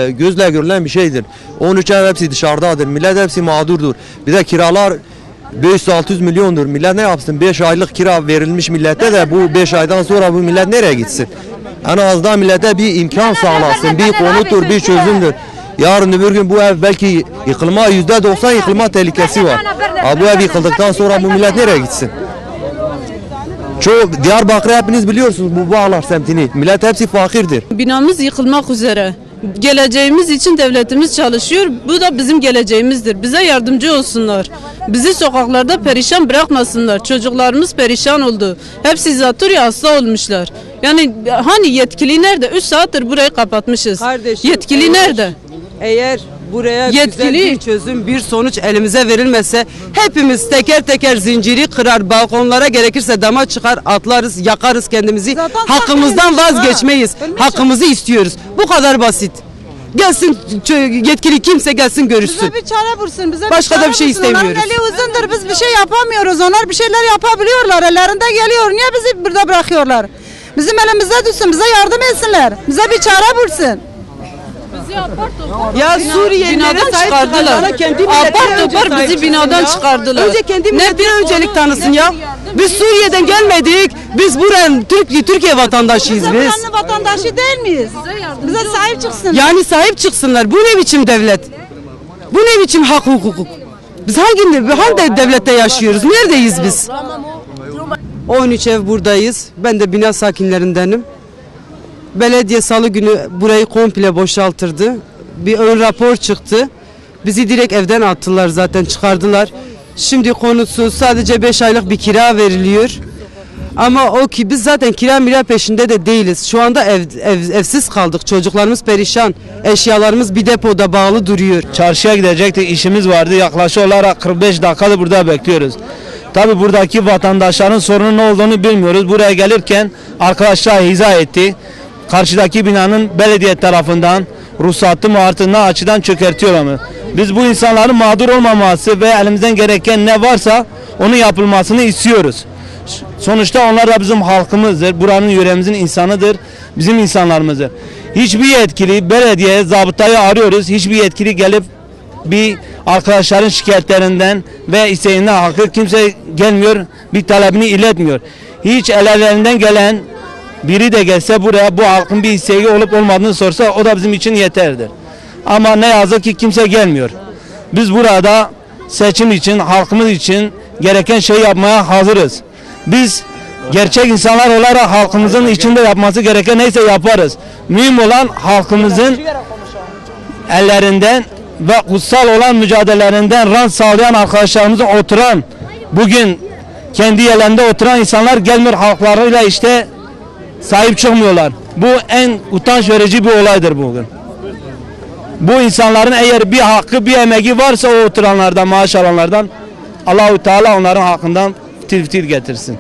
Gözle görülen bir şeydir. 13 ev hepsi dışarıdadır. Millet hepsi mağdurdur. Bir de kiralar 500-600 milyondur. Millet ne yapsın? 5 aylık kira verilmiş millete de bu 5 aydan sonra bu millet nereye gitsin? En azından millete bir imkan sağlasın. Bir konutur, bir çözümdür. Yarın öbür gün bu ev belki yıkılma, %90 yıkılma tehlikesi var. Bu ev yıkıldıktan sonra bu millet nereye gitsin? Çoğu Diyarbakır'ı hepiniz biliyorsunuz, bu Bağlar semtini. Millet hepsi fakirdir. Binamız yıkılmak üzere. Geleceğimiz için devletimiz çalışıyor. Bu da bizim geleceğimizdir. Bize yardımcı olsunlar. Bizi sokaklarda perişan bırakmasınlar. Çocuklarımız perişan oldu. Hepsi zatürre hasta olmuşlar. Yani hani yetkili nerede? 3 saattir burayı kapatmışız. Kardeşim, yetkili nerede? Eğer buraya güzel bir çözüm, bir sonuç elimize verilmese hepimiz teker teker zinciri kırar, balkonlara gerekirse dama çıkar, atlarız, yakarız kendimizi. Zaten hakkımızdan vazgeçmeyiz. Hakkımızı istiyoruz. Bu kadar basit. Gelsin yetkili kimse gelsin görüşsün. Bize bir çare bulsun. Başka da bir şey istemiyoruz. Onların eli uzundur. Biz bir şey yapamıyoruz. Onlar bir şeyler yapabiliyorlar. Ellerinde geliyor. Niye bizi burada bırakıyorlar? Bizim elimize düşsün. Bize yardım etsinler. Bize bir çare bulsun. Ya Suriyelileri çıkardılar. Apar topar bizi binadan çıkardılar. Önce kendi milletine öncelik tanısın ya. Biz Suriye'den gelmedik. Biz buranın Türkiye vatandaşıyız biz. Biz vatandaşı değil miyiz? Bize sahip çıksın. Yani sahip çıksınlar. Bu ne biçim devlet? Bu ne biçim hak hukuk? Biz hangi devlette yaşıyoruz? Neredeyiz biz? 13 ev buradayız. Ben de bina sakinlerindenim. Belediye salı günü burayı komple boşaltırdı. Bir ön rapor çıktı. Bizi direkt evden attılar, zaten çıkardılar. Şimdi konusu sadece 5 aylık bir kira veriliyor. Ama o ki biz zaten kira peşinde de değiliz. Şu anda evsiz kaldık. Çocuklarımız perişan. Eşyalarımız bir depoda bağlı duruyor. Çarşıya gidecektik, işimiz vardı. Yaklaşık olarak 45 dakikadır burada bekliyoruz. Tabi buradaki vatandaşların sorunun ne olduğunu bilmiyoruz. Buraya gelirken arkadaşlar izah etti. Karşıdaki binanın belediye tarafından ruhsatı mı artık ne açıdan çökertiyor mı? Biz bu insanların mağdur olmaması ve elimizden gereken ne varsa onun yapılmasını istiyoruz. Sonuçta onlar da bizim halkımızdır. Buranın yöremizin insanıdır. Bizim insanlarımızdır. Hiçbir yetkili belediye zabıtayı arıyoruz. Hiçbir yetkili gelip bir arkadaşların şikayetlerinden ve isteğinden hakkı kimse gelmiyor. Bir talebini iletmiyor. Hiç ellerinden gelen biri de gelse buraya bu halkın bir isteği olup olmadığını sorsa o da bizim için yeterdir. Ama ne yazık ki kimse gelmiyor. Biz burada seçim için, halkımız için gereken şeyi yapmaya hazırız. Biz gerçek insanlar olarak halkımızın içinde yapması gereken neyse yaparız. Mühim olan halkımızın ellerinden ve kutsal olan mücadelelerinden rant sağlayan arkadaşlarımızın oturan, bugün kendi yerlerinde oturan insanlar gelmiyor halklarıyla işte sahip çıkmıyorlar. Bu en utanç verici bir olaydır bugün. Bu insanların eğer bir hakkı, bir emeği varsa o oturanlardan, maaş alanlardan Allah-u Teala onların hakkından fitil getirsin.